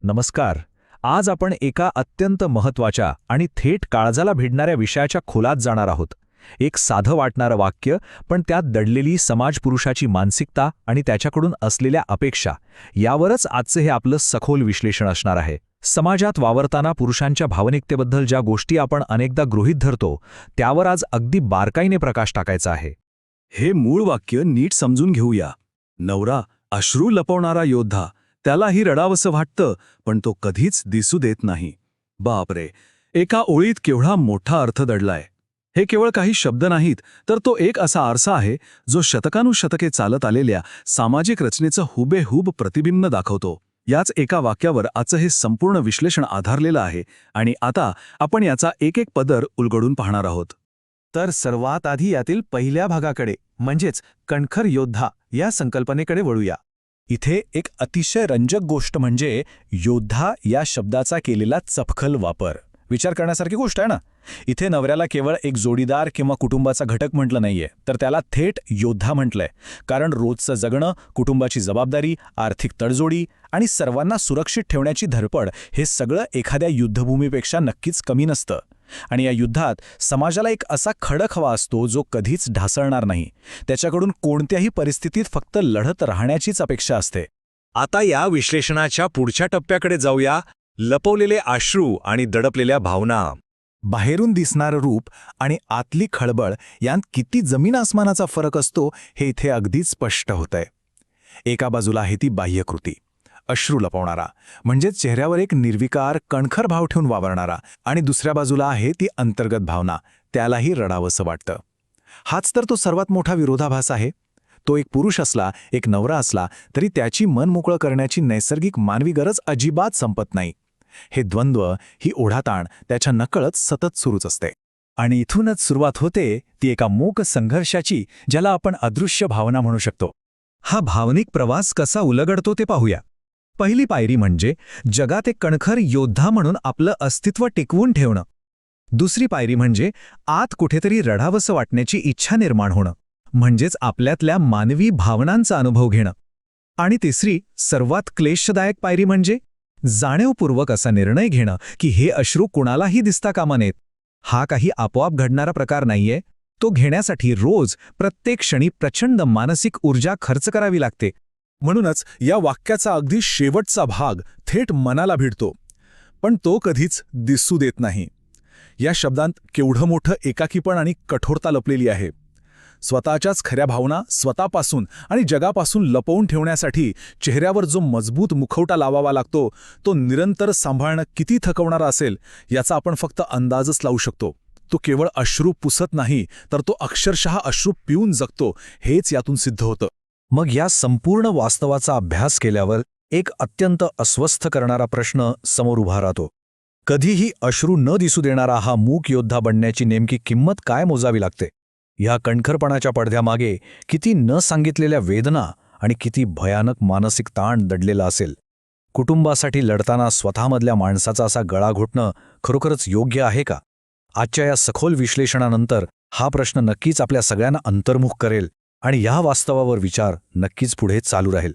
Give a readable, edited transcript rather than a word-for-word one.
नमस्कार. आज आपण एका अत्यंत महत्त्वाच्या आणि थेट काळजाला भिडणाऱ्या विषयाच्या खोलात जाणार आहोत. एक साधं वाटणारं वाक्य, पण त्यात दडलेली समाजपुरुषाची मानसिकता आणि त्याच्याकडून असलेल्या अपेक्षा, यावरच आजचं हे आपलं सखोल विश्लेषण असणार आहे. समाजात वावरताना पुरुषांच्या भावनिकतेबद्दल ज्या गोष्टी आपण अनेकदा गृहीत धरतो, त्यावर आज अगदी बारकाईने प्रकाश टाकायचा आहे. हे मूळ वाक्य नीट समजून घेऊया. नवरा अश्रू लपवणारा योद्धा, त्यालाही रडावंसं वाटतं, पण तो कधीच दिसू देत नाही. बापरे, एका ओळीत केवढा मोठा अर्थ दडलाय. हे केवळ काही शब्द नाहीत, तर तो एक असा आरसा आहे जो शतकानुशतके चालत आलेल्या सामाजिक रचनेचं हुबेहूब प्रतिबिंब दाखवतो. याच एका वाक्यावर आजचं हे संपूर्ण विश्लेषण आधारलेलं आहे आणि आता आपण याचा एक एक पदर उलगडून पाहणार आहोत. तर सर्वात आधी यातील पहिल्या भागाकडे म्हणजेच कणखर योद्धा या संकल्पनेकडे वळूया. इथे एक अतिशय रंजक गोष्ट म्हणजे योद्धा या शब्दाचा केलेला चपखल वापर. विचार करण्यासारखी गोष्ट आहे ना. इथे नवऱ्याला केवळ एक जोडीदार किंवा कुटुंबाचा घटक म्हटलं नाहीये, तर त्याला थेट योद्धा म्हटलंय. कारण रोजचं जगणं, कुटुंबाची जबाबदारी, आर्थिक तडजोडी आणि सर्वांना सुरक्षित ठेवण्याची धडपड, हे सगळं एखाद्या युद्धभूमीपेक्षा नक्कीच कमी नसतं. आणि या युद्धात समाजाला एक असा खडक हवा असतो जो कधीच ढासळणार नाही. त्याच्याकडून कोणत्याही परिस्थितीत फक्त लढत राहण्याचीच अपेक्षा असते. आता या विश्लेषणाच्या पुढच्या टप्प्याकडे जाऊया. लपवलेले अश्रू आणि दडपलेल्या भावना. बाहेरून दिसणारं रूप आणि आतली खळबळ यांत किती जमीन आसमानाचा फरक असतो हे इथे अगदीच स्पष्ट होतंय. एका बाजूला आहे ती बाह्यकृती, अश्रू लपवणारा, म्हणजेच चेहऱ्यावर एक निर्विकार कणखर भाव ठेवून वावरणारा, आणि दुसऱ्या बाजूला आहे ती अंतर्गत भावना, त्यालाही रडावंसं वाटतं. हाच तर तो सर्वात मोठा विरोधाभास आहे. तो एक पुरुष असला, एक नवरा असला, तरी त्याची मन मोकळं करण्याची नैसर्गिक मानवी गरज अजिबात संपत नाही. हे द्वंद्व, ही ओढाताण त्याच्या नकळत सतत सुरूच असते. आणि इथूनच सुरुवात होते ती एका मूक संघर्षाची, ज्याला आपण अदृश्य भावना म्हणू शकतो. हा भावनिक प्रवास कसा उलगडतो ते पाहूया. पहिली पायरी म्हणजे जगात एक कणखर योद्धा म्हणून आपलं अस्तित्व टिकवून ठेवणं. दुसरी पायरी म्हणजे आत कुठेतरी रडावंसं वाटण्याची इच्छा निर्माण होणं, म्हणजेच आपल्यातल्या मानवी भावनांचा अनुभव घेणं. आणि तिसरी, सर्वात क्लेशदायक पायरी म्हणजे जाणीवपूर्वक असा निर्णय घेणं की हे अश्रू कुणालाही दिसता कामा नयेत. हा काही आपोआप घडणारा प्रकार नाहीये. तो घेण्यासाठी रोज, प्रत्येक क्षणी प्रचंड मानसिक ऊर्जा खर्च करावी लागते. म्हणूनच या वाक्याचा अगदी शेवटचा भाग थेट मनाला भिडतो, पण तो कधीच दिसू देत नाही. या शब्दांत केवढं मोठं एकाकीपण आणि कठोरता लपलेली आहे. स्वतःच्याच खऱ्या भावना स्वतःपासून आणि जगापासून लपवून ठेवण्यासाठी चेहऱ्यावर जो मजबूत मुखवटा लावावा लागतो, तो निरंतर सांभाळणं किती थकवणारा असेल याचा आपण फक्त अंदाजच लावू शकतो. तो केवळ अश्रू पुसत नाही, तर तो अक्षरशः अश्रू पिऊन जगतो, हेच यातून सिद्ध होतं. मग या संपूर्ण वास्तवाचा अभ्यास केल्यावर एक अत्यंत अस्वस्थ करणारा प्रश्न समोर उभा राहतो. कधीही अश्रू न दिसू देणारा हा मूक योद्धा बनण्याची नेमकी किंमत काय मोजावी लागते? ह्या कणखरपणाच्या पडद्यामागे किती न सांगितलेल्या वेदना आणि किती भयानक मानसिक ताण दडलेला असेल? कुटुंबासाठी लढताना स्वतःमधल्या माणसाचा असा गळा घोटणं खरोखरच योग्य आहे का? आजच्या या सखोल विश्लेषणानंतर हा प्रश्न नक्कीच आपल्या सगळ्यांना अंतर्मुख करेल आणि या वास्तवावर विचार नक्कीच पुढे चालू राहील.